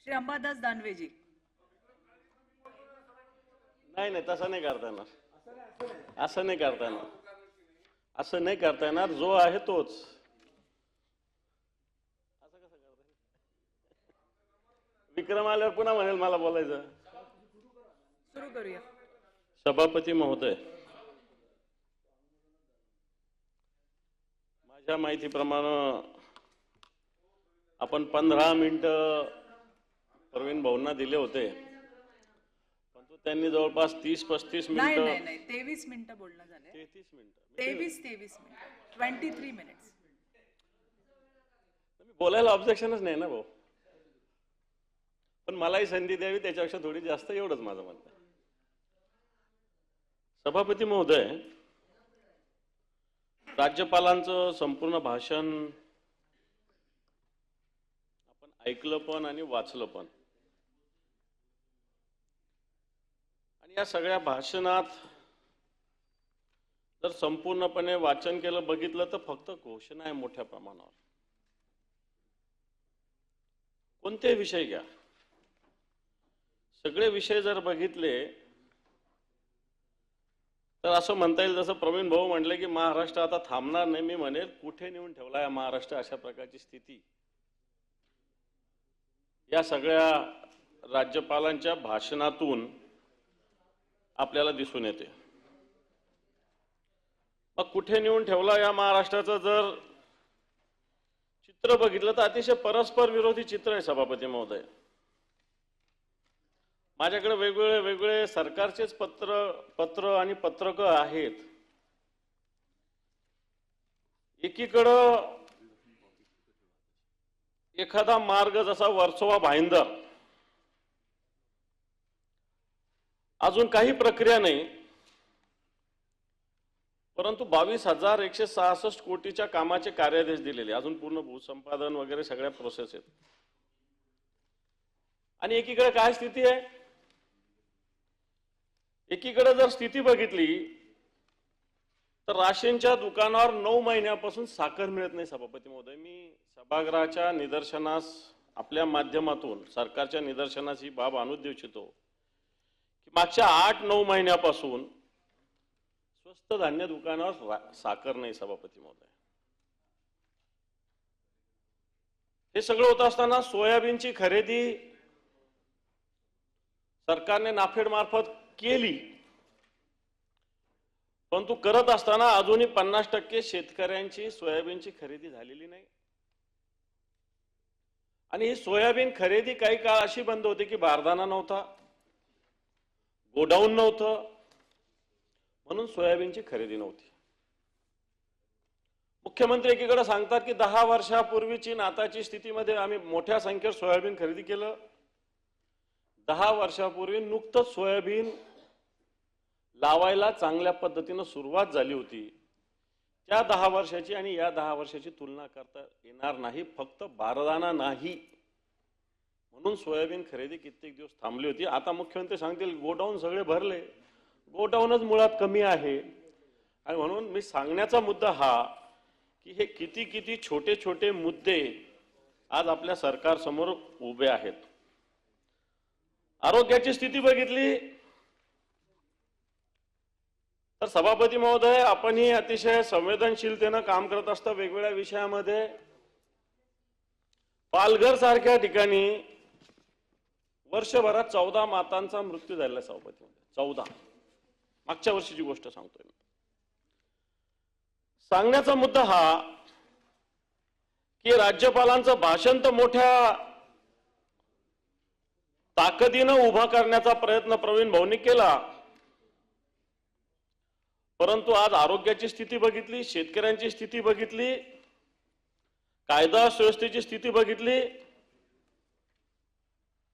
श्री अंबादास दानवेजी. नाही नाही, तसं नाही करता येणार. असं नाही करता येणार. असं नाही करता येणार. जो आहे तोच. असं कसं करता येईल? विक्रम आल्यावर पुन्हा म्हणेल मला बोलायचं. सुरू करूया. सभापती महोदय, माझ्या माहितीप्रमाणे आपण 15 मिनिटं प्रवीण भाऊंना दिले होते, परंतु त्यांनी जवळपास 30-35 नाही मिनिटं. नाही नाही 23 मिनिटं बोलणं झाले. 33 मिनिटं. 23 मिनिटं 23 मिनिट्स. बोलायला ऑब्जेक्शनच नाही ना भाऊ, पण मलाही संधी द्यावी त्याच्यापेक्षा थोडी जास्त, एवढंच माझं म्हणणं आहे. सभापती महोदय, राज्यपालांचं संपूर्ण भाषण आपण ऐकलं पण आणि वाचलं पण. आणि या सगळ्या भाषणात जर संपूर्णपणे वाचन केलं, बघितलं तर फक्त घोषणा आहे मोठ्या प्रमाणावर. कोणते विषय घ्या, सगळे विषय जर बघितले तर असं म्हणता येईल, जसं प्रवीण भाऊ म्हटले की महाराष्ट्र आता थांबणार नाही. मी म्हणेल कुठे नेऊन ठेवला या महाराष्ट्र, अशा प्रकारची स्थिती या सगळ्या राज्यपालांच्या भाषणातून आपल्याला दिसून येते. मग कुठे नेऊन ठेवला या महाराष्ट्राचं जर चित्र बघितलं तर अतिशय परस्पर विरोधी चित्र आहे सभापती महोदय. माझ्याकडे वेगवेगळे सरकारचेच पत्र आणि पत्रकं आहेत. एकीकडं एखादा मार्ग जसा वर्सोवा भाईंदर, अजून काही प्रक्रिया नाही, परंतु 22,166 कोटीच्या कामाचे कार्यादेश दिलेले, अजून पूर्ण भूसंपादन वगैरे सगळ्या प्रोसेस आहेत. आणि एकीकडे काय स्थिती आहे, एकीकडे जर स्थिती बघितली तर राशनच्या दुकानावर 9 महिन्यापासून साखर मिळत नाही. सभापती महोदय, मी सभागृहाच्या निदर्शनास आपल्या माध्यमातून सरकारच्या निदर्शनास ही बाब आणून देऊ इच्छितो की मागच्या 8-9 महिन्यापासून स्वस्त धान्य दुकानावर साखर नाही. सभापती महोदय, हे सगळं होत असताना सोयाबीनची खरेदी सरकारने नाफेड मार्फत केली, परंतु करत असताना अजूनही 50% शेतकऱ्यांची सोयाबीनची खरेदी झालेली नाही. आणि ही सोयाबीन खरेदी काही काळ अशी बंद होती की बारदाना नव्हता, गोडाऊन नव्हतं, म्हणून सोयाबीनची खरेदी नव्हती. मुख्यमंत्री एकीकडे सांगतात की 10 वर्षापूर्वीची नाताची स्थितीमध्ये आम्ही मोठ्या संख्येत सोयाबीन खरेदी केलं. 10 वर्षापूर्वी नुकतंच सोयाबीन लावायला चांगल्या पद्धतीनं सुरुवात झाली होती. त्या 10 वर्षाची आणि या 10 वर्षाची तुलना करता येणार नाही. फक्त बारदाना नाही म्हणून सोयाबीन खरेदी कित्येक दिवस थांबली होती. आता मुख्यमंत्री सांगतील गोडाऊन सगळे भरले. गोडाऊनच मुळात कमी आहे. आणि म्हणून मी सांगण्याचा मुद्दा हा की हे किती छोटे छोटे मुद्दे आज आपल्या सरकार समोर उभे आहेत. आरोग्याची स्थिती बघितली तर सभापती महोदय, आपणही अतिशय संवेदनशीलतेनं काम करत असता वेगवेगळ्या विषयामध्ये. पालघर सारख्या ठिकाणी वर्षभरात 14 मातांचा मृत्यू झालेला. सभापती महोदय, 14. मागच्या वर्षीची गोष्ट सांगतोय मी. सांगण्याचा मुद्दा हा की राज्यपालांचं भाषण तर मोठ्या ताकदीनं उभा करण्याचा प्रयत्न प्रवीण भाऊंनी केला, परंतु आज आरोग्याची स्थिती बघितली, शेतकऱ्यांची स्थिती बघितली, कायदा सुव्यवस्थेची स्थिती बघितली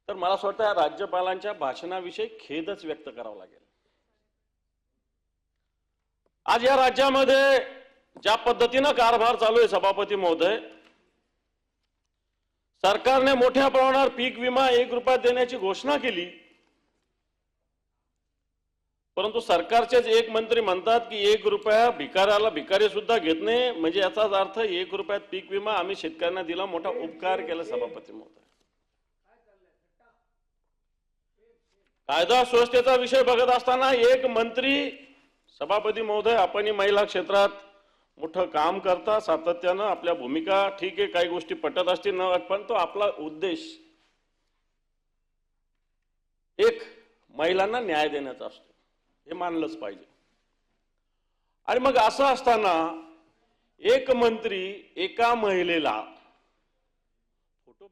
तर मला असं वाटतं राज्यपालांच्या भाषणाविषयी खेदच व्यक्त करावा लागेल. आज या राज्यामध्ये ज्या पद्धतीनं कारभार चालू आहे सभापती महोदय, सरकारने मोठ्या प्रमाणावर पीक विमा 1 रुपयात देण्याची घोषणा केली, परंतु सरकारचेच एक मंत्री म्हणतात की 1 रुपया भिकाऱ्याला भिकारी सुद्धा घेत नाही, म्हणजे याचाच अर्थ 1 रुपयात पीक विमा आम्ही शेतकऱ्यांना दिला, मोठा उपकार केला. सभापती महोदय, कायदा सुव्यवस्थेचा विषय बघत असताना एक मंत्री, सभापती महोदय, आपण महिला क्षेत्रात मोठं काम करता सातत्यानं, आपल्या भूमिका ठीक आहे, काही गोष्टी पटत असतील न, पण तो आपला उद्देश एक महिलांना न्याय देण्याचा असतो, हे मानलंच पाहिजे. आणि मग असं असताना एक मंत्री एका महिलेला फोटो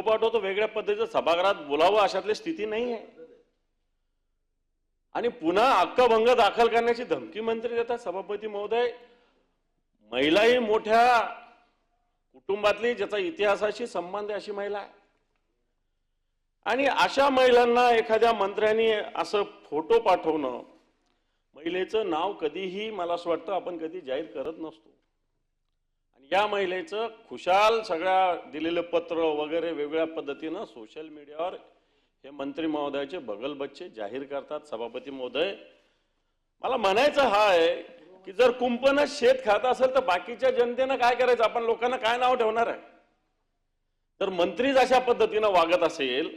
पाठवतो वेगळ्या पद्धतीचं सभागृहात बोलावं अशातली स्थिती नाही आहे. आणि पुन्हा हक्कभंग दाखल करण्याची धमकी मंत्री देतात. सभापती महोदय, महिला ही मोठ्या कुटुंबातली, ज्याचा इतिहासाशी संबंध आहे अशी महिला आहे, आणि अशा महिलांना एखाद्या मंत्र्यांनी असं फोटो पाठवणं, महिलेचं नाव कधीही मला असं वाटतं आपण कधी जाहीर करत नसतो, आणि या महिलेचं खुशाल सगळ्या दिलेलं पत्र वगैरे वेगळ्या पद्धतीनं सोशल मीडियावर हे मंत्री महोदयाचे बगलबच्चे जाहीर करतात. सभापती महोदय, मला म्हणायचं हा आहे की जर कुंपणच शेत खात असेल तर बाकीच्या जनतेनं काय करायचं, आपण लोकांना काय नाव ठेवणार आहे. तर मंत्रीच अशा पद्धतीनं वागत असेल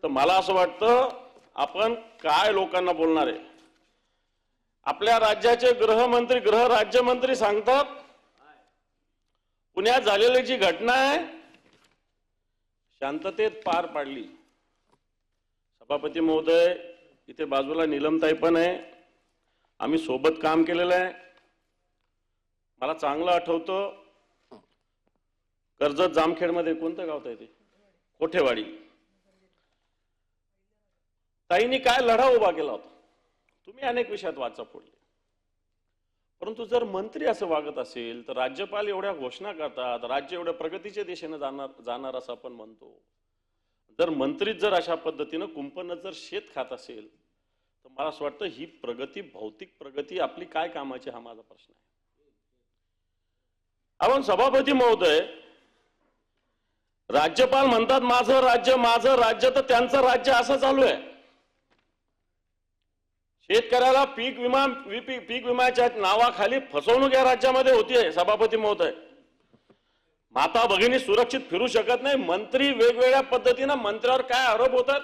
तर मला असं वाटतं आपण काय लोकांना बोलणार आहे. आपल्या राज्याचे गृहमंत्री, गृह राज्यमंत्री सांगतात पुण्यात झालेली जी घटना आहे शांततेत पार पाडली. सभापती महोदय, इथे बाजूला नीलमताई पण आहे, आम्ही सोबत काम केलेलं आहे. मला चांगलं आठवतं, कर्जत जामखेडमध्ये कोणतं गाव आहे ते, कोठेवाडी, ताईंनी काय लढा उभा केला होता. तुम्ही अनेक विषयात वाचा फोडले, परंतु जर मंत्री असं वागत असेल तर राज्यपाल एवढ्या घोषणा करतात, राज्य एवढ्या प्रगतीच्या दिशेने जाणार असं आपण म्हणतो. जर मंत्रीच जर अशा पद्धतीनं कुंपणच जर शेत खात असेल तर मला असं वाटतं ही प्रगती, भौतिक प्रगती आपली काय कामाची, हा माझा प्रश्न आहे. आपण सभापती महोदय, राज्यपाल म्हणतात माझं राज्य, तर त्यांचं राज्य असं चालू आहे. शेतकऱ्याला पीक विम्याच्या नावाखाली फसवणूक या राज्यामध्ये होतीये. सभापती महोदय, माता भगिनी सुरक्षित फिरू शकत नाही. मंत्री वेगवेगळ्या पद्धतीनं, मंत्र्यावर काय आरोप होतात,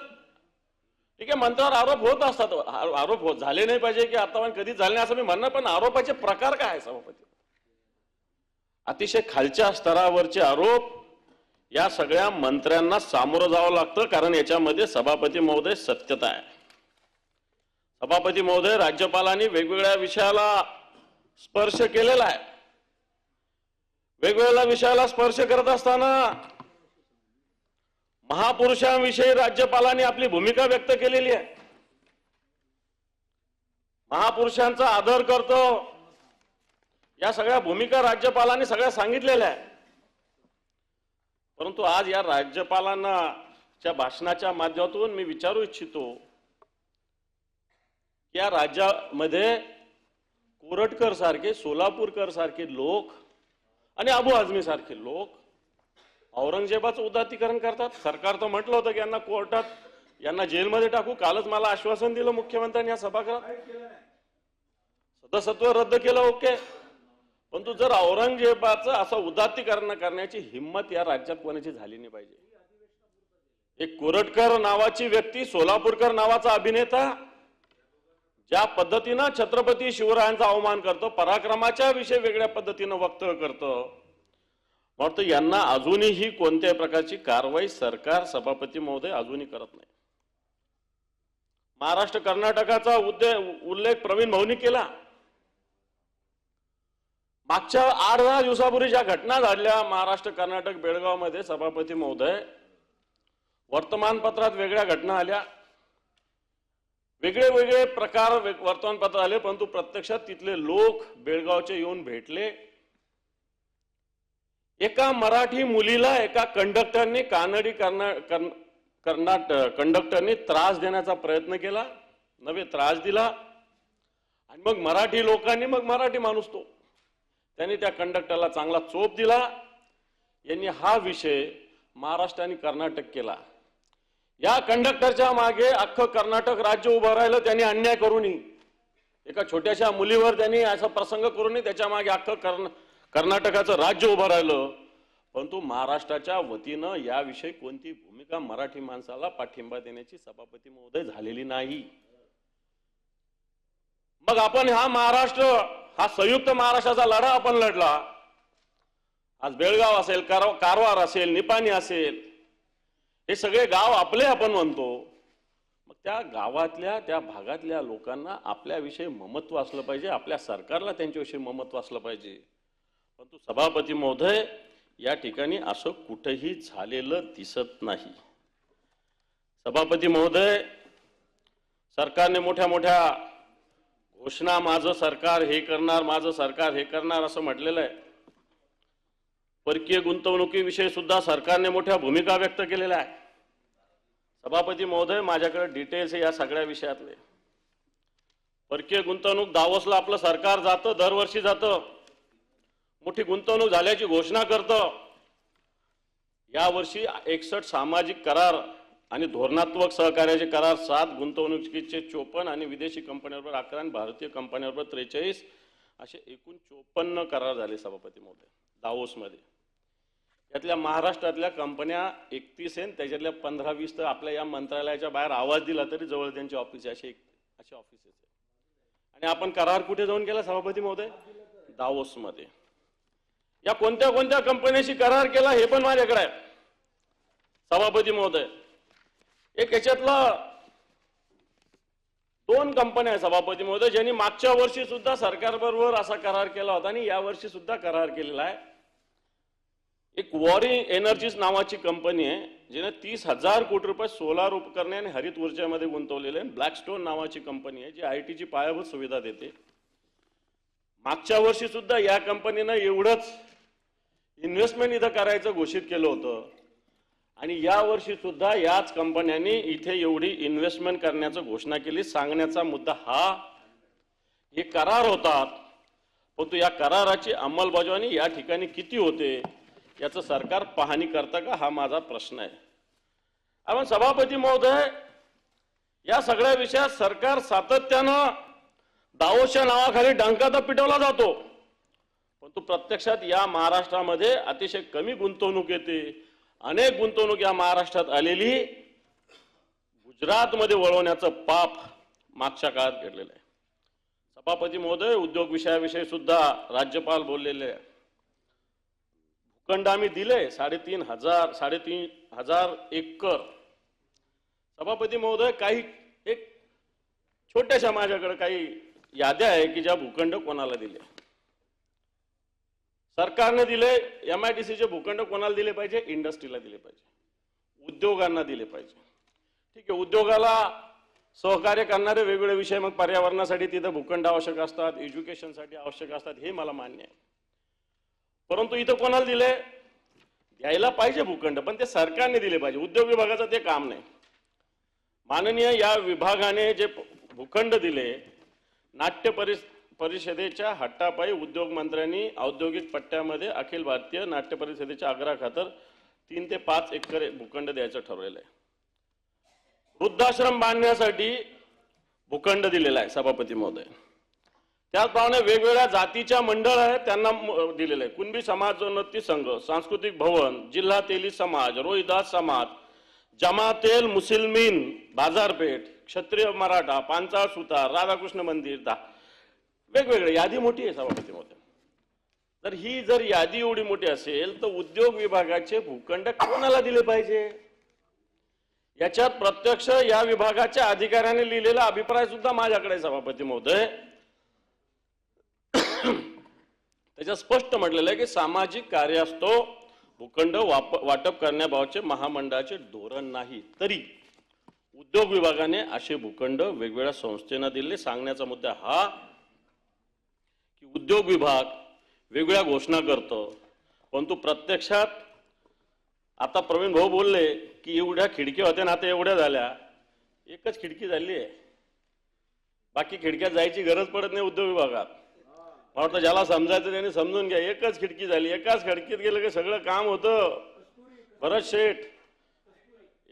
ठीक आहे, मंत्र्यावर आरोप होत असतात, आरोप झाले नाही पाहिजे की आता कधी झाले नाही असं मी म्हणणार, पण आरोपाचे प्रकार काय आहे सभापती, अतिशय खालच्या स्तरावरचे आरोप या सगळ्या मंत्र्यांना सामोरं जावं लागतं, कारण याच्यामध्ये सभापती महोदय सत्यता आहे. सभापती महोदय, राज्यपालांनी वेगवेगळ्या विषयाला स्पर्श केलेला आहे. वेगवेगळ्या विषयाला स्पर्श करत असताना महापुरुषांविषयी राज्यपालांनी आपली भूमिका व्यक्त केलेली आहे. महापुरुषांचा आदर करतो या सगळ्या भूमिका राज्यपालांनी सगळ्या सांगितलेल्या आहे. परंतु आज या राज्यपालांना च्या भाषणाच्या माध्यमातून मी विचारू इच्छितो, या राज्यामध्ये कोरटकर सारखे, सोलापूरकर सारखे लोक आणि अबू आझमी सारखे लोक औरंगजेबाचं उदात्तीकरण करतात. सरकार तर म्हटलं होतं की यांना कोर्टात, यांना जेलमध्ये टाकू. कालच मला आश्वासन दिलं मुख्यमंत्र्यांनी या सभागृहात, सदस्यत्व रद्द केलं, ओके. परंतु जर औरंगजेबाचं असं उदात्तीकरण करण्याची हिंमत या राज्यात कोणाची झाली नाही पाहिजे. एक कोरटकर नावाची व्यक्ती, सोलापूरकर नावाचा अभिनेता ज्या पद्धतीनं छत्रपती शिवरायांचा अवमान करतो, पराक्रमाच्या विषयी वेगळ्या पद्धतीनं वक्तव्य करतो, वाटतं यांना अजूनही कोणत्याही प्रकारची कारवाई सरकार, सभापती महोदय, अजूनही करत नाही. महाराष्ट्र कर्नाटकाचा उल्लेख प्रवीण भाऊंनी केला. मागच्या 8-10 दिवसापूर्वी ज्या घटना घडल्या महाराष्ट्र कर्नाटक बेळगाव मध्ये, सभापती महोदय, वर्तमानपत्रात वेगळ्या घटना आल्या, वेगळे प्रकार वर्तमानपत्र आले, परंतु प्रत्यक्षात तिथले लोक बेळगावचे येऊन भेटले. एका मराठी मुलीला एका कंडक्टरनी, कानडी कंडक्टरनी त्रास देण्याचा प्रयत्न केला, नव्हे त्रास दिला. आणि मग मराठी लोकांनी, मग मराठी माणूस तो, त्यांनी त्या कंडक्टरला चांगला चोप दिला. यांनी हा विषय महाराष्ट्र आणि कर्नाटक केला. या कंडक्टरच्या मागे अख्खं कर्नाटक राज्य उभं राहिलं. त्यांनी अन्याय करूनही, एका छोट्याशा मुलीवर त्यांनी असा प्रसंग करूनही त्याच्या मागे अख्खं कर्नाटकाचं राज्य उभं राहिलं. परंतु महाराष्ट्राच्या वतीनं याविषयी कोणती भूमिका मराठी माणसाला पाठिंबा देण्याची सभापती महोदय झालेली नाही. मग आपण हा संयुक्त महाराष्ट्राचा लढा आपण लढला. आज बेळगाव असेल, कारवार असेल, निपाणी असेल, हे सगळे गाव आपले आपण म्हणतो. मग त्या गावातल्या त्या भागातल्या लोकांना आपल्याविषयी ममत्व असलं पाहिजे, आपल्या सरकारला त्यांच्याविषयी ममत्व असलं पाहिजे. परंतु सभापती महोदय या ठिकाणी असं कुठेही झालेलं दिसत नाही. सभापती महोदय, सरकारने मोठ्या मोठ्या घोषणा, माझं सरकार हे करणार, माझं सरकार हे करणार असं म्हटलेलं आहे. परकीय गुंतवणुकीविषयी सुद्धा सरकारने मोठ्या भूमिका व्यक्त केलेल्या आहे. सभापती महोदय, माझ्याकडे डिटेल्स आहे या सगळ्या विषयातले. परकीय गुंतवणूक दावोसला आपलं सरकार जातं, दरवर्षी जातं, मोठी गुंतवणूक झाल्याची घोषणा करतं. यावर्षी 61 सामाजिक करार आणि धोरणात्मक सहकार्याचे करार 7, गुंतवणुकीचे 54 आणि विदेशी कंपन्यांबरोबर 11 आणि भारतीय कंपन्यांबरोबर 43 असे एकूण 54 करार झाले सभापती महोदय दावोसमध्ये. यातल्या महाराष्ट्रातल्या कंपन्या 31 आहेत, त्याच्यातल्या 15-20 तर आपल्या या मंत्रालयाच्या बाहेर आवाज दिला तरी जवळ त्यांचे ऑफिस असे ऑफिसेस आहे. आणि आपण करार कुठे जाऊन केला सभापती महोदय? दावोसमध्ये. या कोणत्या कोणत्या कंपन्यांशी करार केला हे पण माझ्याकडे आहे सभापती महोदय. एक याच्यातला 2 कंपन्या आहे सभापती महोदय ज्यांनी मागच्या वर्षी सुद्धा सरकारबरोबर असा करार केला होता आणि या वर्षी सुद्धा करार केलेला आहे. एक वॉरी एनर्जीज नावाची कंपनी आहे जिने 30,000 कोटी रुपये सोलार उपकरणे आणि हरित ऊर्जेमध्ये गुंतवलेले आहे. ब्लॅकस्टोन नावाची कंपनी आहे जी आयटीची पायाभूत सुविधा देते. मागच्या वर्षी सुद्धा या कंपनीनं एवढंच इन्व्हेस्टमेंट इथं करायचं घोषित केलं होतं आणि या वर्षी सुद्धा याच कंपन्यांनी इथे एवढी इन्व्हेस्टमेंट करण्याचं घोषणा केली. सांगण्याचा मुद्दा हे करार होतात, परंतु या कराराची अंमलबजावणी या ठिकाणी किती होते याचं सरकार पाहणी करतं का, हा माझा प्रश्न आहे. आपण सभापती महोदय, या सगळ्या विषयात सरकार सातत्यानं दावोसच्या नावाखाली डंका तर पिटवला जातो, परंतु प्रत्यक्षात या महाराष्ट्रामध्ये अतिशय कमी गुंतवणूक येते. अनेक गुंतवणूक या महाराष्ट्रात आलेली गुजरातमध्ये वळवण्याचं पाप मागच्या काळात घडलेलं आहे. सभापती महोदय, उद्योग विषयाविषयी सुद्धा राज्यपाल बोललेले आहे. भूखंड आम्ही दिले 3,500 एकर. सभापती महोदय, काही एक छोट्याशा माझ्याकडे काही याद्या आहे की ज्या भूखंड कोणाला दिले. सरकारने दिले. MIDCचे भूखंड कोणाला दिले पाहिजे? इंडस्ट्रीला दिले पाहिजे, उद्योगांना दिले पाहिजे. ठीक आहे, उद्योगाला सहकार्य करणारे वेगवेगळे विषय, मग पर्यावरणासाठी तिथे भूखंड आवश्यक असतात, एज्युकेशनसाठी आवश्यक असतात, हे मला मान्य आहे. परंतु इथं कोणाला दिले? द्यायला पाहिजे भूखंड, पण ते सरकारने दिले पाहिजे. उद्योग विभागाचं ते काम नाही. माननीय या विभागाने जे भूखंड दिले, नाट्य परिषदेच्या हट्टापायी उद्योग मंत्र्यांनी औद्योगिक पट्ट्यामध्ये अखिल भारतीय नाट्य परिषदेच्या आग्रहाखातर 3 ते 5 एकर भूखंड द्यायचं ठरवलेलं आहे. वृद्धाश्रम बांधण्यासाठी भूखंड दिलेला आहे सभापती महोदय. त्याचप्रमाणे वेगवेगळ्या जातीच्या मंडळ आहेत त्यांना दिलेलं आहे. कुणबी समाजोन्नती संघ, सांस्कृतिक भवन, जिल्हा तेली समाज, रोहिदास समाज, जमातेल मुस्लिमीन बाजारपेठ, क्षत्रिय मराठा, पांचाळ सुतार, राधाकृष्ण मंदिर, वेगवेगळे. यादी मोठी आहे सभापती महोदय. तर ही जर यादी एवढी मोठी असेल तर उद्योग विभागाचे भूखंड कोणाला दिले पाहिजे याच्यात प्रत्यक्ष या विभागाच्या अधिकाऱ्याने लिहिलेला अभिप्राय सुद्धा माझ्याकडे सभापती महोदय. त्याच्यात स्पष्ट म्हटलेलं आहे की सामाजिक कार्यास्तव भूखंड वाटप करण्याबाबतचे महामंडळाचे धोरण नाही, तरी उद्योग विभागाने असे भूखंड वेगवेगळ्या संस्थेना दिले. सांगण्याचा मुद्दा हा की उद्योग विभाग वेगवेगळ्या घोषणा करतो, परंतु प्रत्यक्षात आता प्रवीण भाऊ बोलले की एवढ्या खिडक्या होत्या ना आता एवढ्या झाल्या. एकच खिडकी झाली आहे, बाकी खिडक्यात जायची गरज पडत नाही उद्योग विभागात. मला वाटतं ज्याला समजायचं त्याने समजून घ्या. एकच खिडकी झाली, एकाच खिडकीत गेलं की सगळं काम होतं. भरत शेठ,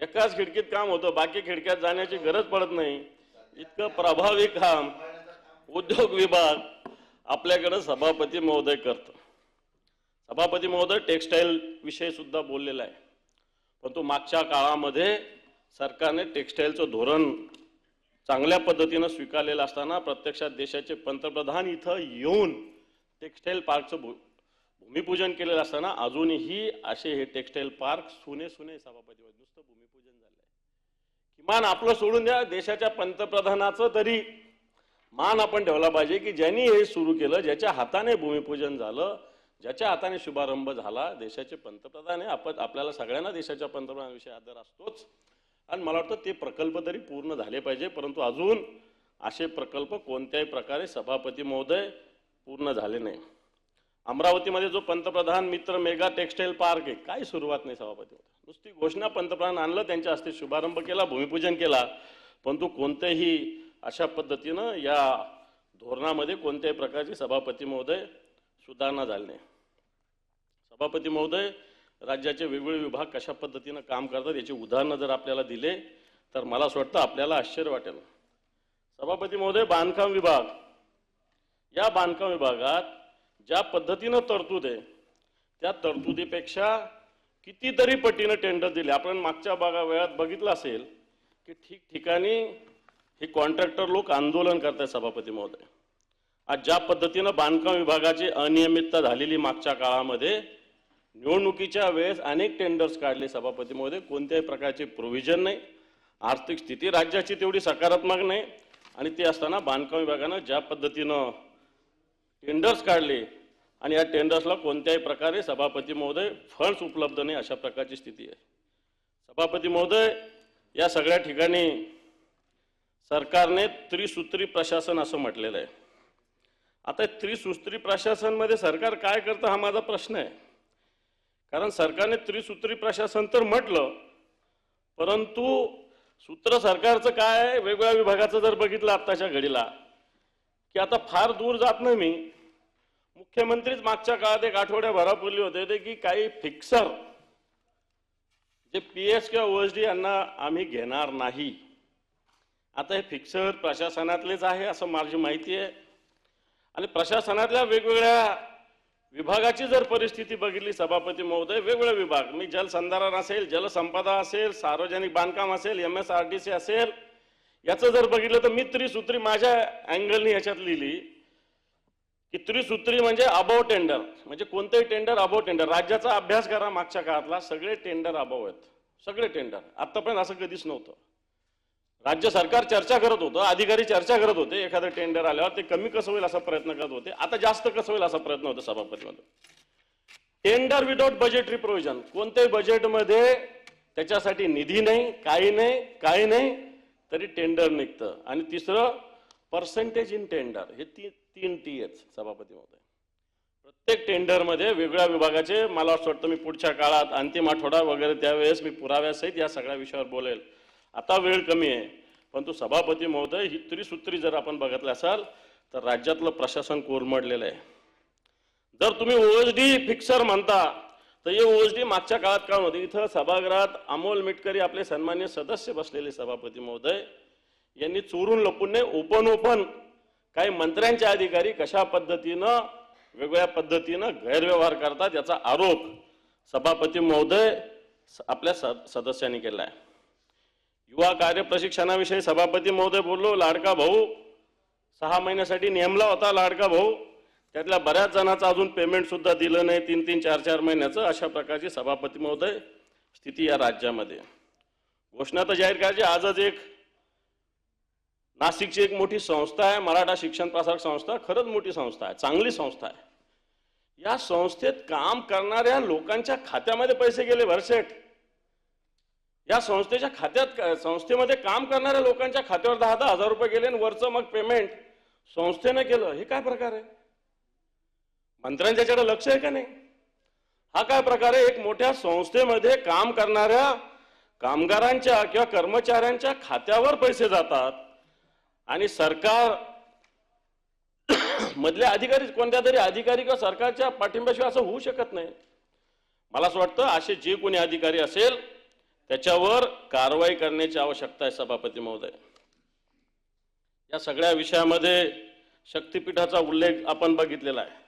एकाच खिडकीत काम होतं, बाकी खिडक्यात जाण्याची गरज पडत नाही. इतकं प्रभावी काम उद्योग विभाग आपल्याकडे सभापती महोदय करतो. सभापती महोदय टेक्सटाईल विषयी सुद्धा बोललेला आहे, परंतु मागच्या काळामध्ये सरकारने टेक्सटाईलचं धोरण चांगल्या पद्धतीनं स्वीकारलेलं असताना प्रत्यक्षात देशाचे पंतप्रधान इथं येऊन टेक्सटाईल पार्कचं भूमिपूजन केलेलं असताना अजूनही असे हे टेक्सटाईल पार्क सुने सभापती नुसतं भूमिपूजन झालंय. किमान आपलं सोडून द्या, देशाच्या पंतप्रधानाचं तरी मान आपण ठेवला पाहिजे की ज्यांनी हे सुरू केलं, ज्याच्या हाताने भूमिपूजन झालं, ज्याच्या हाताने शुभारंभ झाला, देशाचे पंतप्रधान आहे. आपल्याला सगळ्यांना देशाच्या पंतप्रधानाविषयी आदर असतोच आणि मला वाटतं ते प्रकल्प तरी पूर्ण झाले पाहिजे, परंतु अजून असे प्रकल्प कोणत्याही प्रकारे सभापती महोदय पूर्ण झाले नाही. अमरावतीमध्ये जो पंतप्रधान मित्र मेगा टेक्सटाईल पार्क आहे, काही सुरुवात नाही सभापती महोदय. नुसती घोषणा पंतप्रधान आणलं, त्यांच्या हस्ते शुभारंभ केला, भूमिपूजन केला, परंतु कोणत्याही अशा पद्धतीनं या धोरणामध्ये कोणत्याही प्रकारची सभापती महोदय सुधारणा झाली नाही. सभापती महोदय राज्याचे वेगवेगळे विभाग कशा पद्धतीनं काम करतात याची उदाहरणं जर आपल्याला दिले तर मला असं वाटतं आपल्याला आश्चर्य वाटेल. सभापती महोदय, बांधकाम विभाग, या बांधकाम विभागात ज्या पद्धतीनं तरतूद आहे त्या तरतुदीपेक्षा कितीतरी पटीनं टेंडर दिले. आपण मागच्या वेळात बघितलं असेल की ठिकठिकाणी हे कॉन्ट्रॅक्टर लोक आंदोलन करतात. सभापती महोदय, आज ज्या पद्धतीनं बांधकाम विभागाची अनियमितता झालेली मागच्या काळामध्ये, निवडणुकीच्या वेळेस अनेक टेंडर्स काढले सभापती महोदय, कोणत्याही प्रकारचे प्रोव्हिजन नाही, आर्थिक स्थिती राज्याची तेवढी सकारात्मक नाही, आणि ते असताना बांधकाम विभागानं ज्या पद्धतीनं टेंडर्स काढले आणि या टेंडर्सला कोणत्याही प्रकारे सभापती महोदय फंड्स उपलब्ध नाही, अशा प्रकारची स्थिती आहे. सभापती महोदय, या सगळ्या ठिकाणी सरकारने त्रिसूत्री प्रशासन असं म्हटलेलं आहे. आता त्रिसूत्री प्रशासनमध्ये सरकार काय करतं हा माझा प्रश्न आहे. कारण सरकारने त्रिसूत्री प्रशासन तर म्हटलं, परंतु सूत्र सरकारचं काय आहे, वेगवेगळ्या विभागाचं जर बघितलं आत्ताच्या घडीला की आता फार दूर जात नाही मी, मुख्यमंत्रीच मागच्या काळात एक आठवड्याभरापूर्वी होते ते की काही फिक्सर जे PS किंवा OSD यांना आम्ही घेणार नाही. आता हे फिक्सर प्रशासनातलेच आहे असं माझी माहिती आहे, आणि प्रशासनातल्या वेगवेगळ्या विभागाची जर परिस्थिती बघितली सभापती महोदय, वेगवेगळे विभाग, मी जलसंधारण असेल, जलसंपदा असेल, सार्वजनिक बांधकाम असेल, MSRDC असेल, याचं जर बघितलं तर मी त्रिसूत्री माझ्या अँगलनी याच्यात लिहिली की त्रिसूत्री म्हणजे अबोव टेंडर, म्हणजे कोणतेही टेंडर अबोव टेंडर. राज्याचा अभ्यास करा मागच्या काळातला, सगळे टेंडर अबोव आहेत, सगळे टेंडर. आतापर्यंत असं कधीच नव्हतं. राज्य सरकार चर्चा करत होतं, अधिकारी चर्चा करत होते, एखादं टेंडर आल्यावर ते कमी कसं होईल असा प्रयत्न करत होते, आता जास्त कसं होईल असा प्रयत्न होता सभापतीमध्ये. टेंडर विदाउट बजेटरी प्रोव्हिजन, कोणत्याही बजेटमध्ये त्याच्यासाठी निधी नाही, काही नाही तरी टेंडर निघतं. आणि तिसरं पर्सेंटेज इन टेंडर, हे तीन टी आहेत सभापती महोदय. प्रत्येक टेंडरमध्ये वेगळ्या विभागाचे, मला असं वाटतं मी पुढच्या काळात अंतिम आठवडा वगैरे त्यावेळेस मी पुराव्यासहित या सगळ्या विषयावर बोलेल. आता वेळ कमी आहे, परंतु सभापती महोदय ही त्रिसूत्री जर आपण बघितलं असाल तर राज्यातलं प्रशासन कोलमडलेलं आहे. जर तुम्ही OSD फिक्सर म्हणता तर हे OSD मागच्या काळात काय होते, इथं सभागृहात अमोल मिटकरी आपले सन्मान्य सदस्य बसलेले सभापती महोदय, यांनी चोरून लपून ओपन काही मंत्र्यांचे अधिकारी कशा पद्धतीनं वेगवेगळ्या पद्धतीनं गैरव्यवहार करतात याचा आरोप सभापती महोदय आपल्या सदस्यांनी केला आहे. युवा कार्य प्रशिक्षणाविषयी सभापती महोदय बोललो, लाडका भाऊ 6 महिन्यासाठी नेमला होता लाडका भाऊ, त्यातल्या बऱ्याच जणांचं अजून पेमेंट सुद्धा दिलं नाही, 3-3, 4-4 महिन्याचं. अशा प्रकारची सभापती महोदय स्थिती या राज्यामध्ये. घोषणा तर जाहीर करायची. आजच एक नाशिकची एक मोठी संस्था आहे, मराठा शिक्षण प्रसारक संस्था, खरंच मोठी संस्था आहे, चांगली संस्था आहे. या संस्थेत काम करणाऱ्या लोकांच्या खात्यामध्ये पैसे गेले भरसेट. या संस्थेच्या खात्यात, संस्थेमध्ये काम करणाऱ्या लोकांच्या खात्यावर 10-10 हजार रुपये गेले आणि वरचं मग पेमेंट संस्थेने केलं. हे काय प्रकार आहे? मंत्र्यांच्याकडे लक्ष आहे का नाही? हा काय प्रकार आहे? एक मोठ्या संस्थेमध्ये काम करणाऱ्या कामगारांच्या किंवा कर्मचाऱ्यांच्या खात्यावर पैसे जातात आणि सरकार मधले अधिकारी, कोणत्या तरी अधिकारी किंवा सरकारच्या पाठिंब्याशिवाय असं होऊ शकत नाही. मला असं वाटतं असे जे कोणी अधिकारी असेल त्याच्यावर कारवाई करण्याची आवश्यकता आहे सभापती महोदय. या सगळ्या विषयामध्ये शक्तीपीठाचा उल्लेख आपण बघितलेला आहे.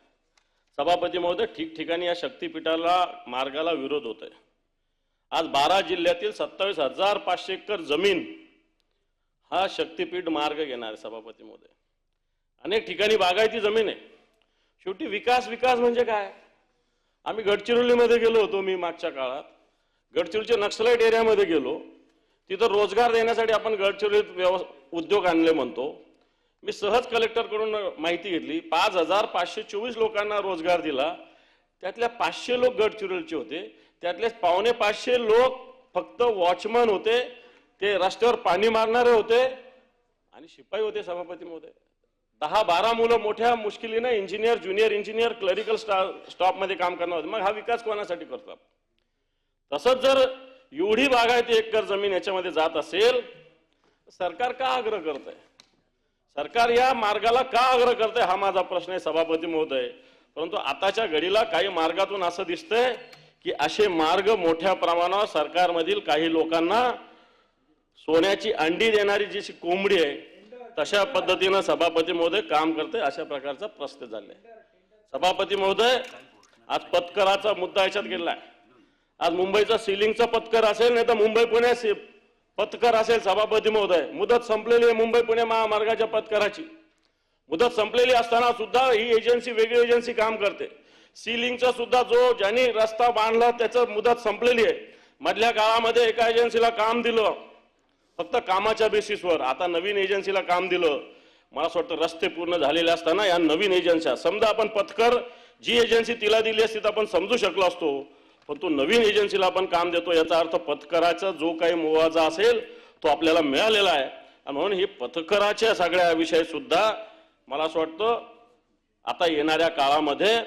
सभापती महोदय, ठिकठिकाणी या शक्तीपीठाला मार्गाला विरोध होत आहे. आज 12 जिल्ह्यातील 27,500 एकर जमीन हा शक्तीपीठ मार्ग घेणार आहे सभापती महोदय. अनेक ठिकाणी बागायती जमीन आहे. शेवटी विकास म्हणजे काय? आम्ही गडचिरोलीमध्ये गेलो होतो, मी मागच्या काळात गडचिरोलीच्या नक्सलाईट एरियामध्ये गेलो. तिथं रोजगार देण्यासाठी आपण गडचिरोलीत उद्योग आणले म्हणतो. मी सहज कलेक्टरकडून माहिती घेतली. 5,524 लोकांना रोजगार दिला. त्यातल्या 500 लोक गडचिरोलीचे होते. त्यातले 450 लोक फक्त वॉचमन होते, ते रस्त्यावर पाणी मारणारे होते आणि शिपाई होते सभापती महोदय. 10-12 मुलं मोठ्या मुश्किलीने engineer, junior engineer, clerical staff मध्ये काम करणार होते. मग हा विकास कोणासाठी करतात? तसंच जर एवढी बागायती एकर जमीन याच्यामध्ये जात असेल, सरकार का आग्रह करत आहे? सरकार या मार्गाला का आग्रह करत आहे हा माझा प्रश्न आहे सभापती महोदय. परंतु आताच्या घडीला काही मार्गातून असं दिसतंय की असे मार्ग मोठ्या प्रमाणावर सरकारमधील काही लोकांना सोन्याची अंडी देणारी जी कोंबडी आहे तशा पद्धतीनं सभापती महोदय काम करते. अशा प्रकारचा प्रश्न झालाय. सभापती महोदय, आज पत्कराचा मुद्दा याच्यात गेलाय. आज मुंबईचा सिलिंगचा पत्कर असेल, नाही तर मुंबई पुणे पत्कर असेल. सभापती महोदय, मुदत संपलेली आहे मुंबई पुणे महामार्गाच्या पत्कराची. मुदत संपलेली असताना सुद्धा ही एजन्सी, वेगळी एजन्सी काम करते. सिलिंगचा सुद्धा जो ज्यांनी रस्ता बांधला त्याचं मुदत संपलेली आहे. मधल्या काळामध्ये एका एजन्सीला काम दिलं फक्त कामाच्या बेसिसवर. आता नवीन एजन्सीला काम दिलं. मला असं वाटतं रस्ते पूर्ण झालेले असताना या नवीन एजन्सी, समजा आपण पत्कर जी एजन्सी तिला दिली असती तर आपण समजू शकलो असतो, पण तो नवीन एजन्सीला आपण काम देतो याचा अर्थ पत्कराचा जो काही मुआवजा असेल तो आपल्याला मिळालेला आहे. म्हणून ही पत्कराच्या सगळ्या विषय सुद्धा मला असं वाटतं आता येणाऱ्या काळामध्ये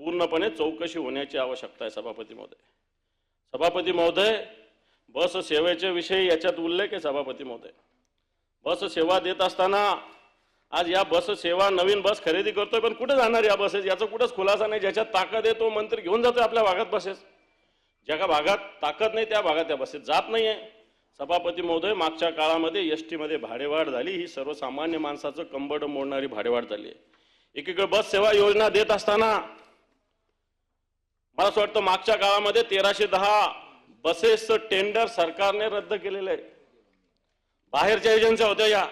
पूर्णपणे चौकशी होण्याची आवश्यकता आहे सभापती महोदय. सभापती महोदय, बस सेवेच्या विषयी याच्यात उल्लेख आहे सभापती महोदय. बस सेवा देत असताना आज या बस सेवा नवीन बस खरेदी करतोय, पण कुठे जाणार या बसेस याचा कुठंच खुलासा नाही. ज्याच्यात ताकद आहे तो मंत्री घेऊन जातोय आपल्या भागात बसेस. ज्या भागात ताकद नाही त्या भागात त्या बसेस जात नाहीये. सभापती महोदय, मागच्या काळामध्ये एसटी मध्ये भाडेवाढ झाली. ही सर्वसामान्य माणसाचं कंबड मोडणारी भाडेवाढ झाली आहे. एकीकडे बस सेवा योजना देत असताना मला असं वाटतं मागच्या काळामध्ये 1310 बसेसचं टेंडर सरकारने रद्द केलेलं आहे. बाहेरच्या एजन्सी होत्या.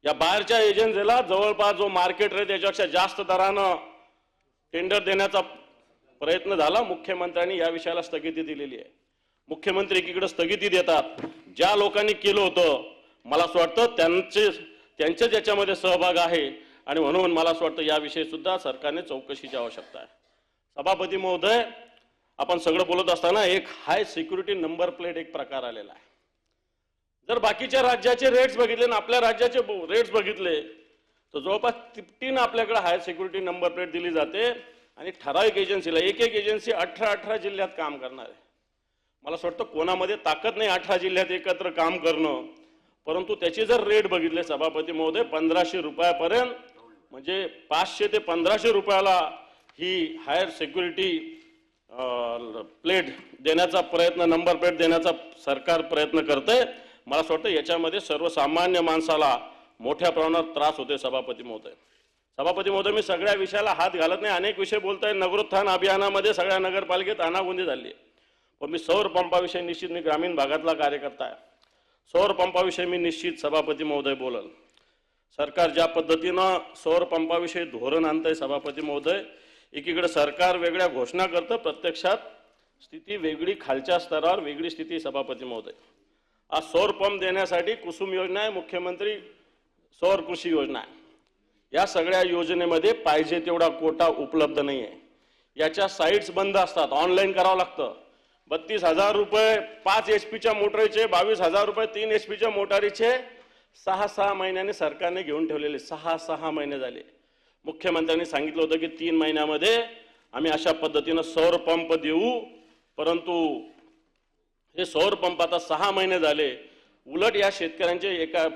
या बाहेरच्या एजन्सीला जवळपास जो मार्केट रेट त्याच्यापेक्षा जास्त दरानं टेंडर देण्याचा प्रयत्न झाला. मुख्यमंत्र्यांनी या विषयाला स्थगिती दिलेली आहे. मुख्यमंत्री एकीकडे स्थगिती देतात. ज्या लोकांनी केलं होतं मला असं वाटतं त्यांचे ज्याच्यामध्ये सहभाग आहे आणि म्हणून मला असं वाटतं याविषयी सुद्धा सरकारने चौकशीची आवश्यकता आहे. सभापती महोदय, आपण सगळं बोलत असताना एक हाय सिक्युरिटी नंबर प्लेट एक प्रकार आलेला आहे. जर बाकीच्या राज्याचे रेट्स बघितले आणि आपल्या राज्याचे रेट्स बघितले तर जवळपास 13 आपल्याकडे हाय सिक्युरिटी नंबर प्लेट दिली जाते आणि ठराविक एजन्सीला एक एजन्सी 18 जिल्ह्यात काम करणार आहे. मला असं वाटतं कोणामध्ये ताकद नाही 18 जिल्ह्यात एकत्र काम करणं. परंतु त्याचे जर रेट बघितले सभापती महोदय 1500 रुपयापर्यंत, म्हणजे 500 ते 1500 रुपयाला ही हायर सिक्युरिटी प्लेट देण्याचा प्रयत्न, नंबर प्लेट देण्याचा सरकार प्रयत्न करते. मला असं वाटतं याच्यामध्ये सर्वसामान्य माणसाला मोठ्या प्रमाणात त्रास होते सभापती महोदय. सभापती महोदय, मी सगळ्या विषयाला हात घालत नाही. अनेक विषय बोलताय. नगरोत्थान अभियानामध्ये सगळ्या नगरपालिकेत अनागोंदी झाली. पण मी सौर पंपाविषयी निश्चित, मी ग्रामीण भागातला कार्यकर्ता आहे. सौर पंपाविषयी मी निश्चित सभापती महोदय बोलल. सरकार ज्या पद्धतीनं सौर पंपाविषयी धोरण आणतंय सभापती महोदय, एकीकडे सरकार वेगळ्या घोषणा करतं, प्रत्यक्षात स्थिती वेगळी, खालच्या स्तरावर वेगळी स्थिती सभापती महोदय. आज सौर पंप देण्यासाठी कुसुम योजना आहे, मुख्यमंत्री सौर कृषी योजना आहे. या सगळ्या योजनेमध्ये पाहिजे तेवढा कोटा उपलब्ध नाही आहे. याच्या साईट्स बंद असतात, ऑनलाईन करावं लागतं. 32,000 रुपये 5 HP मोटरीचे, 22,000 रुपये 3 HP मोटारीचे 6 महिन्याने सरकारने घेऊन ठेवलेले. 6 महिने झाले. मुख्यमंत्र्यांनी सांगितलं होतं की 3 महिन्यामध्ये आम्ही अशा पद्धतीनं सौर पंप देऊ, परंतु हे सौर पंप आता 6 महिने झाले. उलट या शेतकऱ्यांचे एका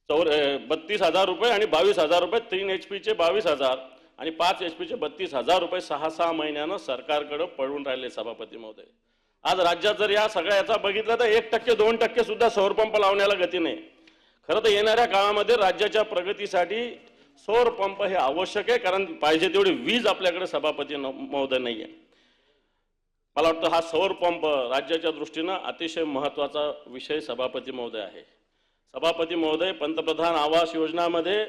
32,000 रुपये आणि 22,000 रुपये 3 HP 22,000 आणि 5 HP 32,000 रुपये 6 महिन्यानं सरकारकडे पडून राहिले सभापती महोदय. आज राज्यात जर या सगळ्याचा बघितलं तर 1% 2% सुद्धा सौरपंप लावण्याला गती नाही. खरं तर येणाऱ्या काळामध्ये राज्याच्या प्रगतीसाठी सौर पंप हे आवश्यक आहे, कारण पाहिजे तेवढी वीज आपल्याकडे सभापती महोदय नाही आहे. मला वाटतं हा सौर पंप राज्याच्या दृष्टीनं अतिशय महत्त्वाचा विषय सभापती महोदय आहे. सभापती महोदय, पंतप्रधान आवास योजनामध्ये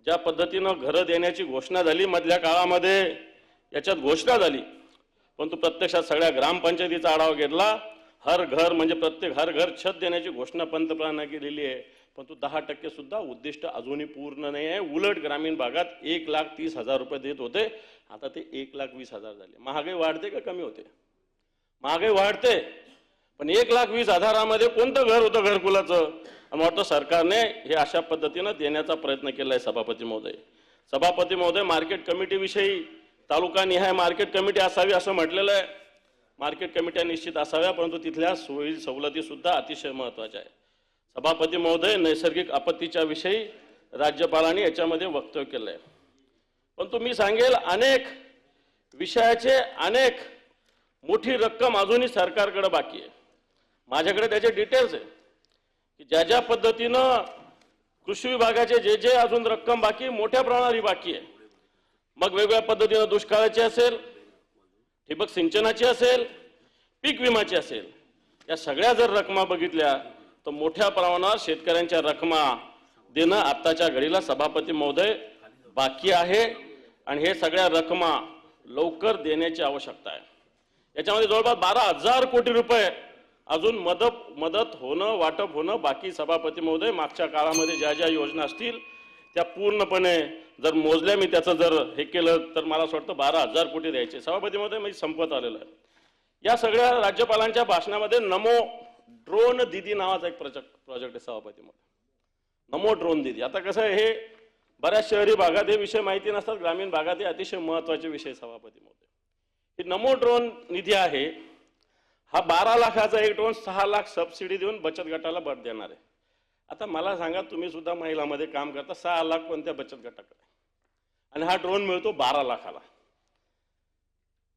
ज्या पद्धतीनं घरं देण्याची घोषणा झाली मधल्या काळामध्ये, याच्यात घोषणा झाली, परंतु प्रत्यक्षात सगळ्या ग्रामपंचायतीचा आढावा घेतला. हर घर म्हणजे प्रत्येक हर घर छत देण्याची घोषणा पंतप्रधानांनी केलेली आहे, परंतु 10% सुद्धा उद्दिष्ट अजूनही पूर्ण नाही आहे. उलट ग्रामीण भागात 1,30,000 रुपये देत होते, आता ते 1,20,000 झाले. महागाई वाढते का कमी होते? महागाई वाढते, पण 1,20,000मध्ये कोणतं घर होतं घरकुलाचं? मला वाटतं सरकारने हे अशा पद्धतीनं देण्याचा प्रयत्न केला आहे. सभापती महोदय, मार्केट कमिटीविषयी तालुकानिहाय मार्केट कमिटी असावी असं म्हटलेलं आहे. मार्केट कमिट्या निश्चित असाव्या, परंतु तिथल्या सोयी सवलती सुद्धा अतिशय महत्त्वाच्या आहे. सभापती महोदय, नैसर्गिक आपत्तीच्या विषयी राज्यपालांनी याच्यामध्ये वक्तव्य केलं आहे, परंतु मी सांगेल अनेक विषयाचे अनेक मोठी रक्कम अजूनही सरकारकडे बाकी आहे. माझ्याकडे त्याचे डिटेल्स आहे की ज्या ज्या पद्धतीनं कृषी विभागाचे जे अजून रक्कम बाकी मोठ्या प्रमाणावर बाकी आहे. मग वेगवेगळ्या पद्धतीनं दुष्काळाची असेल, ठिबक सिंचनाची असेल, पीक विम्याची असेल, या सगळ्या जर रकमा बघितल्या तर मोठ्या प्रमाणावर शेतकऱ्यांच्या रकमा देणं आत्ताच्या घडीला सभापती महोदय बाकी आहे, आणि हे सगळ्या रकमा लवकर देण्याची आवश्यकता आहे. याच्यामध्ये जवळपास 12,000 कोटी रुपये अजून मदत होणं, वाटप होणं बाकी. सभापती महोदय, मागच्या काळामध्ये ज्या ज्या योजना असतील त्या पूर्णपणे जर मोजल्या, मी त्याचं जर हे केलं तर मला असं वाटतं 12,000 कोटी द्यायचे. सभापती महोदय, मी संपत आलेलं आहे. या सगळ्या राज्यपालांच्या भाषणामध्ये नमो ड्रोन दीदी नावाचा एक प्रोजेक्ट आहे. सभापती महोदय, नमो ड्रोन दीदी. आता कसं आहे, हे बऱ्याच शहरी भागात हे विषय माहिती नसतात, ग्रामीण भागात हे अतिशय महत्त्वाचे विषय. सभापती महोदय, हे नमो ड्रोन निधी आहे, हा 12 लाखाचा एक ड्रोन 6 लाख सबसिडी देऊन बचत गटाला देणार आहे. आता मला सांगा, तुम्ही सुद्धा महिलामध्ये काम करता, 6 लाख कोणत्या बचत गटाकडे, आणि हा ड्रोन मिळतो 12 लाखाला.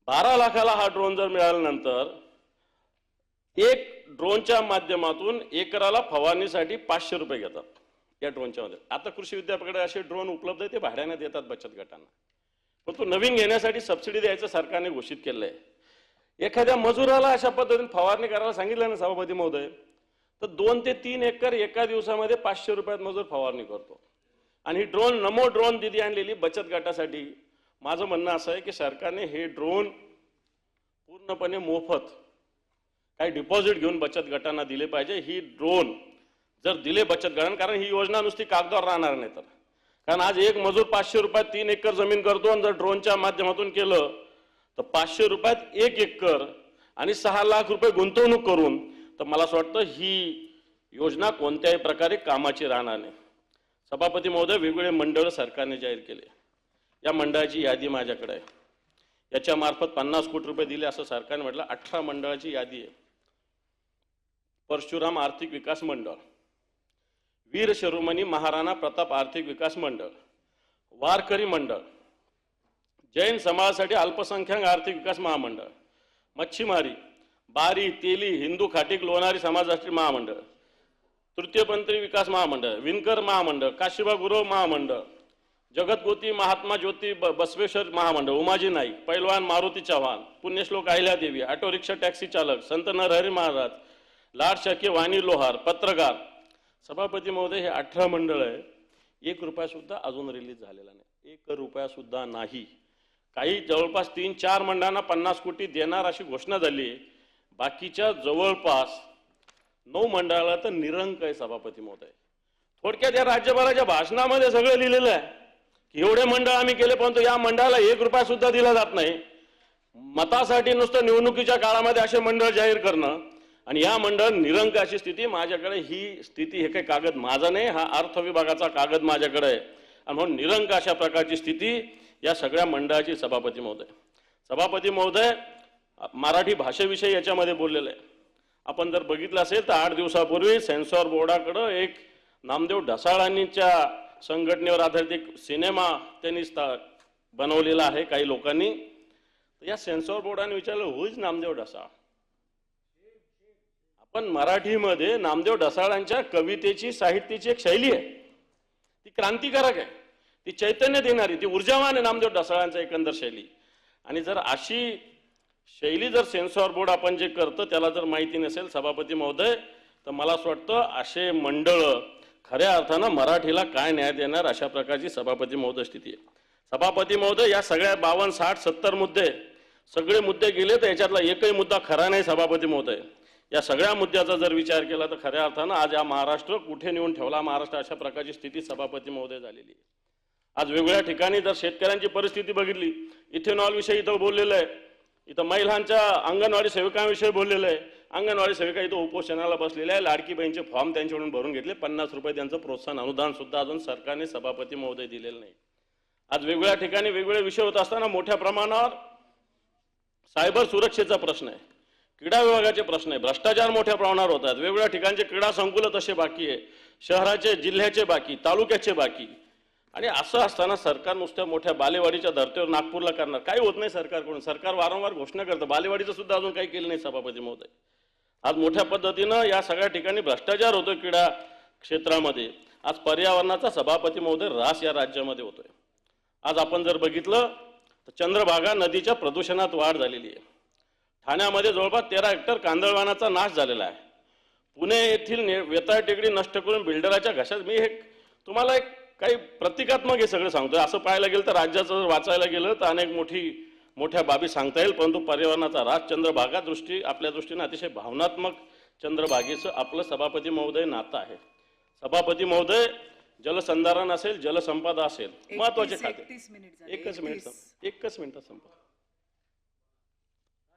12 लाखाला हा ड्रोन जर मिळाल्यानंतर एक ड्रोनच्या माध्यमातून एकराला फवारणीसाठी 500 रुपये घेतात या ड्रोनच्या मध्ये. आता कृषी विद्यापीठाकडे असे ड्रोन उपलब्ध आहे, ते भाड्याने देतात बचत गटांना, पण तो नवीन घेण्यासाठी सबसिडी द्यायचं सरकारने घोषित केलं आहे. एखाद्या मजुराला अशा पद्धतीने फवारणी करायला सांगितलं ना सभापती महोदय, तर 2 ते 3 एकर एका दिवसामध्ये 500 रुपयात मजूर फवारणी करतो. आणि ही ड्रोन नमो ड्रोन दिदी आणलेली बचत गटासाठी, माझं म्हणणं असं आहे की सरकारने हे ड्रोन पूर्णपणे मोफत काही डिपॉझिट घेऊन बचत गटांना दिले पाहिजे. ही ड्रोन जर दिले बचत गटांना, कारण ही योजना नुसती कागदावर राहणार नाही, तर कारण आज एक मजूर 500 रुपयात 3 एकर जमीन करतो, आणि जर ड्रोनच्या माध्यमातून केलं तर 500 रुपयात 1 एकर आणि 6 लाख रुपये गुंतवणूक करून, तर मला असं वाटतं ही योजना कोणत्याही प्रकारे कामाची राहणार नाही. सभापती महोदय, वेगवेगळे मंडळ सरकारने जाहीर केले, या मंडळाची यादी माझ्याकडे आहे. याच्या मार्फत 50 कोटी रुपये दिले असं सरकारने म्हटलं. 18 मंडळाची यादी आहे. परशुराम आर्थिक विकास मंडळ, वीर शिरोमणी महाराणा प्रताप आर्थिक विकास मंडळ, वारकरी मंडळ, जैन समाजासाठी अल्पसंख्याक आर्थिक विकास महामंडळ, मच्छीमारी, बारी, तेली, हिंदू खाटीक लोणारी समाज राष्ट्रीय महामंडळ, तृतीयपंथी विकास महामंडळ, विणकर महामंडळ, काशीबा गुरव महामंडळ, जगतगोती महात्मा ज्योती बसवेश्वर महामंडळ, उमाजी नाईक, पैलवान मारुती चव्हाण, पुण्यश्लोक अहिल्यादेवी, ऑटो रिक्षा टॅक्सी चालक, संत नरहरी महाराज, लाड शके वाणी लोहार, पत्रकार. सभापती महोदय, हे 18 मंडळ आहे. 1 रुपया सुद्धा अजून रिलीज झालेला नाही, 1 रुपया सुद्धा नाही. काही जवळपास 3-4 मंडळांना 50 कोटी देणार अशी घोषणा झाली. बाकीच्या जवळपास 9 मंडळाला तर निरंक आहे. सभापती महोदय, थोडक्यात या राज्यपालाच्या भाषणामध्ये सगळं लिहिलेलं आहे की एवढे मंडळ आम्ही केले, परंतु या मंडळाला 1 रुपया सुद्धा दिला जात नाही. मतासाठी नुसतं निवडणुकीच्या काळामध्ये असे मंडळ जाहीर करणं, आणि या मंडळ निरंक अशी स्थिती. माझ्याकडे ही स्थिती, हे काही कागद माझा नाही, हा अर्थ विभागाचा कागद माझ्याकडे आहे, आणि म्हणून निरंक अशा प्रकारची स्थिती या सगळ्या मंडळाची. सभापती महोदय, मराठी भाषेविषयी याच्यामध्ये बोललेलं आहे. आपण जर बघितलं असेल तर 8 दिवसापूर्वी सेन्सॉर बोर्डाकडं एक नामदेव ढसाळांच्या संघटनेवर आधारित एक सिनेमा त्यांनी बनवलेला आहे काही लोकांनी. या सेन्सॉर बोर्डाने विचारलं, हु इज नामदेव ढसाळ? आपण मराठीमध्ये नामदेव ढसाळांच्या कवितेची, साहित्याची एक शैली आहे, ती क्रांतिकारक आहे. ती चैतन्य देणारी, ती ऊर्जावान आहे नामदेव ढसाळांचा एकंदर शैली. आणि जर अशी शैली जर सेन्सॉर बोर्ड आपण जे करतं त्याला जर माहिती नसेल सभापती महोदय, तर मला असं वाटतं असे मंडळ खऱ्या अर्थानं मराठीला काय न्याय देणार, अशा प्रकारची सभापती महोदय स्थिती आहे. सभापती महोदय, या सगळ्या 52, 60, 70 मुद्दे सगळे मुद्दे गेले तर याच्यातला एकही मुद्दा खरा नाही सभापती महोदय. या सगळ्या मुद्द्याचा जर विचार केला तर खऱ्या अर्थानं आज हा महाराष्ट्र कुठे नेऊन ठेवला महाराष्ट्र, अशा प्रकारची स्थिती सभापती महोदय झालेली आहे. आज वेगवेगळ्या ठिकाणी जर शेतकऱ्यांची परिस्थिती बघितली, इथेनॉल विषयी इथं बोललेलं आहे, इथं महिलांच्या अंगणवाडी सेविकांविषयी बोललेलं आहे. अंगणवाडी सेविका इथं उपोषणाला बसलेल्या आहे. लाडकी बहीणचे फॉर्म त्यांच्याकडून भरून घेतले, 50 रुपये त्यांचं प्रोत्साहन अनुदान सुद्धा अजून सरकारने सभापती महोदय दिलेलं नाही. आज वेगवेगळ्या ठिकाणी वेगवेगळे विषय होत असताना मोठ्या प्रमाणावर सायबर सुरक्षेचा प्रश्न आहे, क्रीडा विभागाचे प्रश्न आहे, भ्रष्टाचार मोठ्या प्रमाणावर होतात. वेगवेगळ्या ठिकाणचे क्रीडा संकुल तसे बाकी आहे, शहराचे जिल्ह्याचे बाकी, तालुक्याचे बाकी. आणि असं असताना सरकार नुसत्या मोठ्या बालेवाडीच्या धर्तीवर नागपूरला करणार, काही होत नाही सरकारकडून. सरकार वारंवार घोषणा करतं, बालेवाडीचं सुद्धा अजून काही केलं नाही सभापती महोदय. आज मोठ्या पद्धतीनं या सगळ्या ठिकाणी भ्रष्टाचार होतोय क्रीडा क्षेत्रामध्ये. आज पर्यावरणाचा सभापती महोदय ऱ्हास या राज्यामध्ये होतोय. आज आपण जर बघितलं तर चंद्रभागा नदीच्या प्रदूषणात वाढ झालेली आहे. ठाण्यामध्ये जवळपास 13 हेक्टर कांदळवानाचा नाश झालेला आहे. पुणे येथील वेताळ टेकडी नष्ट करून बिल्डराच्या घशात, मी हे तुम्हाला एक काही प्रतिकात्मक हे सगळं सांगतोय. असं पाहायला गेलं तर राज्याचं जर वाचायला गेलं तर अनेक मोठ्या बाबी सांगता येईल, परंतु पर्यावरणाचा ऱ्हास चंद्रभागा दृष्टी आपल्या दृष्टीने अतिशय भावनात्मक चंद्रभागेचं आपलं सभापती महोदय नातं आहे. सभापती महोदय, जलसंधारण असेल, जलसंपदा असेल, महत्वाचे खाते. 31 मिनिट झाले. एकच मिनिट संपत.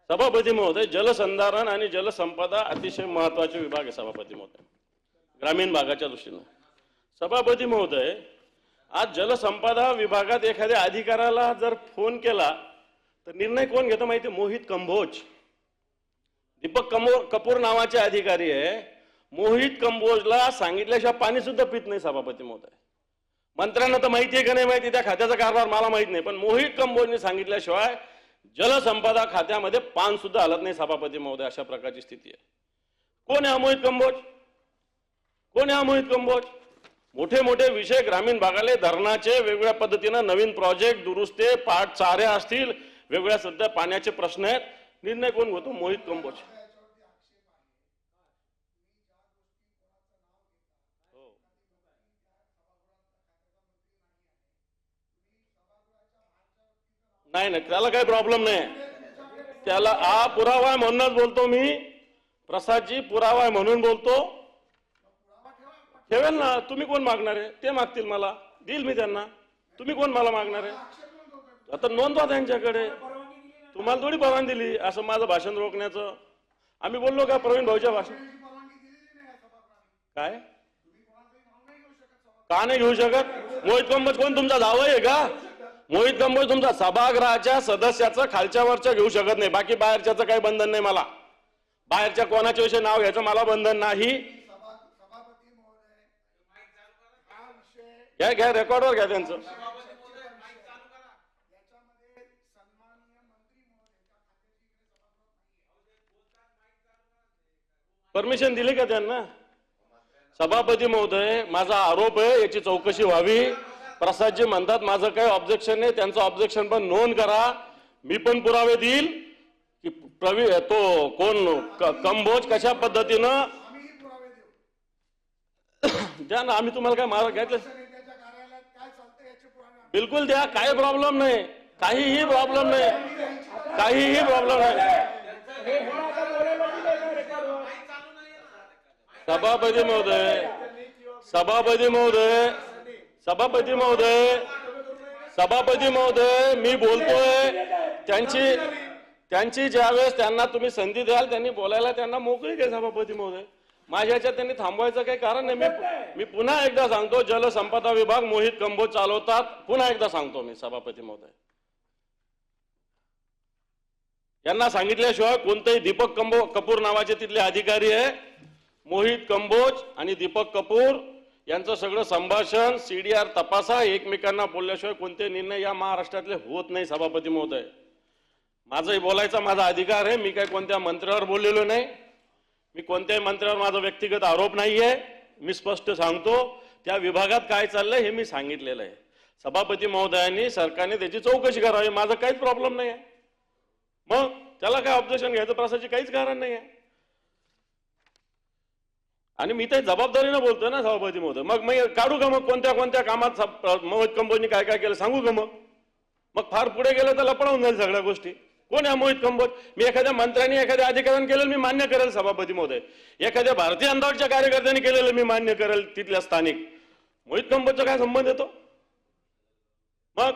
सभापती महोदय, जलसंधारण आणि जलसंपदा अतिशय महत्वाचे विभाग आहे सभापती महोदय ग्रामीण भागाच्या दृष्टीनं. सभापती महोदय, आज जलसंपदा विभागात एखाद्या अधिकाऱ्याला जर फोन केला तर निर्णय कोण घेतो माहिती? मोहित कंबोज. दीपक कपूर नावाचे अधिकारी आहे. मोहित कंबोजला सांगितल्याशिवाय पाणी सुद्धा पित नाही सभापती महोदय. मंत्र्यांना तर माहिती आहे का नाही माहिती, त्या खात्याचा कारभार मला माहित नाही, पण मोहित कंबोजने सांगितल्याशिवाय जलसंपदा खात्यामध्ये पान सुद्धा हलत नाही सभापती महोदय. अशा प्रकारची स्थिती आहे. कोण आहे मोहित कंबोज? कोण आहे मोहित कंबोज? मोठे मोठे विषय ग्रामीण भागाले, धरणाचे वेगवेगळ्या पद्धतीनं नवीन प्रोजेक्ट, दुरुस्ते, पाट चारे असतील, वेगवेगळ्या सध्या पाण्याचे प्रश्न आहेत, निर्णय कोण घेतो? मोहित कंबोज. नाही नाही, त्याला काही प्रॉब्लेम नाही. त्याला पुरावा आहे म्हणूनच बोलतो मी, प्रसादजी, पुरावा आहे म्हणून बोलतो. ठेवेल ना. तुम्ही कोण मागणार आहे? ते मागतील, मला देईल मी त्यांना. तुम्ही कोण मला मागणार आहे? आता नोंदवा त्यांच्याकडे. तुम्हाला थोडी परवानगी दिली असं माझं भाषण रोखण्याचं? आम्ही बोललो का प्रवीण भाऊच्या भाषण? काय का नाही घेऊ शकत? मोहित कंबोज कोण तुमचा जावई आहे का? मोहित कंबोज तुमचा सभागृहाच्या सदस्याचं खालच्या वरच्या घेऊ शकत नाही. बाकी बाहेरच्याचं काही बंधन नाही मला. बाहेरच्या कोणाच्या विषयी नाव घ्यायचं मला बंधन नाही. घ्या रेकॉर्डवर घ्या त्यांचं. परमिशन दिली का त्यांना? सभापती महोदय, माझा आरोप आहे, याची चौकशी व्हावी. प्रसादजी म्हणतात माझं काही ऑब्जेक्शन नाही, त्यांचं ऑब्जेक्शन पण नोंद करा. मी पण पुरावे देईल की तो कोण कंबोज कशा पद्धतीनं द्या ना. आम्ही तुम्हाला काय मारा घ्यायचं? बिलकुल द्या, काही प्रॉब्लेम नाही, काहीही प्रॉब्लेम नाही, काहीही प्रॉब्लेम नाही. सभापती महोदय, सभापती महोदय, सभापती महोदय, सभापती महोदय, मी बोलतोय. त्यांची ज्यावेळेस त्यांना तुम्ही संधी द्याल त्यांनी बोलायला, त्यांना मोकळी काय सभापती महोदय. माझ्या ह्याच्यात त्यांनी थांबवायचं काही कारण नाही. मी पुन्हा एकदा सांगतो, जलसंपदा विभाग मोहित कंबोज चालवतात. पुन्हा एकदा सांगतो मी सभापती महोदय, यांना सांगितल्याशिवाय कोणतेही दीपक कपूर नावाचे तिथले अधिकारी आहे, मोहित कंबोज आणि दीपक कपूर यांचं सगळं संभाषण CDR तपासा. एकमेकांना बोलल्याशिवाय कोणते निर्णय या महाराष्ट्रातले होत नाही सभापती महोदय. माझंही बोलायचा माझा अधिकार आहे. मी काही कोणत्या मंत्र्यावर बोललेलो नाही. मी कोणत्याही मंत्र्यावर माझा व्यक्तिगत आरोप नाहीये. मी स्पष्ट सांगतो, त्या विभागात काय चाललंय हे मी सांगितलेलं आहे. सभापती महोदयांनी सरकारने त्याची चौकशी करावी, माझा काहीच प्रॉब्लेम नाही आहे. मग त्याला काय ऑब्जेक्शन घ्यायचं प्रसाची काहीच कारण नाही आहे. आणि मी ते जबाबदारीनं बोलतोय ना सभापती महोदय. मग काढू का मग कोणत्या कोणत्या कामात मोहित कंबोजनी काय काय केलं सांगू का? मग फार पुढे गेलं तर लपडवून जाईल सगळ्या गोष्टी. कोण आहे मोहित कंबोज? मी एखाद्या मंत्र्यांनी एखाद्या अधिकाऱ्याने केलेलं मी मान्य करेल सभापती महोदय. एखाद्या भारतीय अंदाजच्या कार्यकर्त्यांनी केलेलं मी मान्य करेल तिथल्या स्थानिक. मोहित कंबोजचा काय संबंध येतो? मग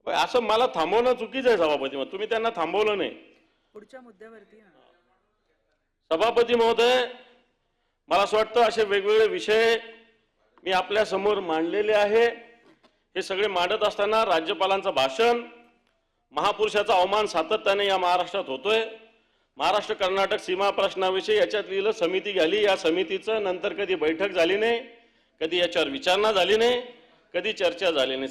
असं मला थांबवणं चुकीचं आहे सभापती महोदय. तुम्ही त्यांना थांबवलं नाही. पुढच्या मुद्द्यावरती या. सभापती महोदय, मला असं वाटतं असे वेगवेगळे विषय मी आपल्या समोर मांडलेले आहे. हे सगळे मांडत असताना राज्यपालांचं भाषण, महापुरुषाचा अवमान सातत्याने या महाराष्ट्रात होतोय. महाराष्ट्र कर्नाटक सीमा प्रश्नाविषयी याच्यात लिहिलं समिती झाली. या समितीचं नंतर कधी बैठक झाली नाही, कधी याच्यावर विचारणा झाली नाही, कधी चर्चा झाली नाही.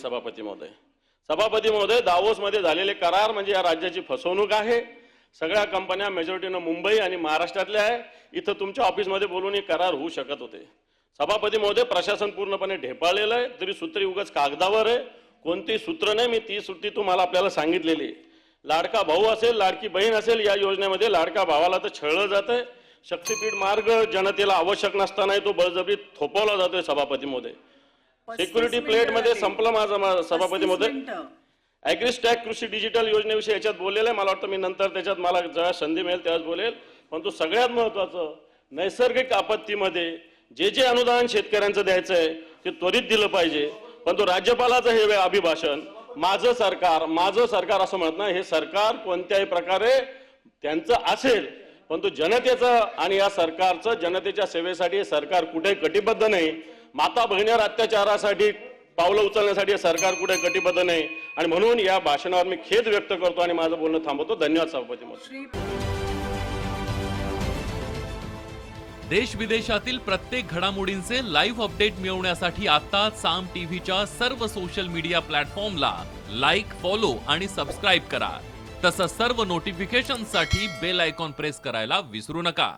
सभापती महोदय, दावोसमध्ये झालेले करार म्हणजे या राज्याची फसवणूक आहे. सगळ्या कंपन्या मेजॉरिटीनं मुंबई आणि महाराष्ट्रातल्या आहे. इथं तुमच्या ऑफिसमध्ये बोलून हे करार होऊ शकत होते. सभापती महोदय, प्रशासन पूर्णपणे ढेपाळलेलं आहे. तरी सूत्री उगाच कागदावर आहे, कोणती सूत्र नाही. मी ती सूत्री तुम्हाला आपल्याला सांगितलेली. लाडका भाऊ असेल, लाडकी बहीण असेल, या योजनेमध्ये लाडका भावाला तर छळलं जातंय. शक्तीपीठ मार्ग जनतेला आवश्यक नसताना तो बळजबरी थोपवला जातोय. सभापती महोदय, सिक्युरिटी प्लेट मध्ये संपलं माझं सभापती महोदय. ॲग्रिस्टॅक कृषी डिजिटल योजनेविषयी याच्यात बोललेलं आहे. मला वाटतं मी नंतर त्याच्यात मला जेव्हा संधी मिळेल तेव्हाच बोलेल. परंतु सगळ्यात महत्वाचं, नैसर्गिक आपत्तीमध्ये जे अनुदान शेतकऱ्यांचं द्यायचं आहे ते त्वरित दिलं पाहिजे. परंतु राज्यपालाचं हे अभिभाषण, माझं सरकार असं म्हणत नाही. हे सरकार कोणत्याही प्रकारे त्यांचं असेल, परंतु जनतेचं आणि या सरकारचं जनतेच्या सेवेसाठी हे सरकार कुठे कटिबद्ध नाही. माता भगिनीवर अत्याचारासाठी पावलं उचलण्यासाठी हे सरकार कुठे कटिबद्ध नाही. आणि म्हणून या भाषणावर मी खेद व्यक्त करतो आणि माझं बोलणं थांबवतो. धन्यवाद सभापती महोदय. देश विदेशातील प्रत्येक घडामोडींचे लाईव्ह अपडेट मिळवण्यासाठी आता साम टीव्हीच्या सर्व सोशल मीडिया प्लॅटफॉर्मला लाईक, फॉलो आणि सबस्क्राईब करा. तसंच सर्व नोटिफिकेशनसाठी बेल आयकॉन प्रेस करायला विसरू नका.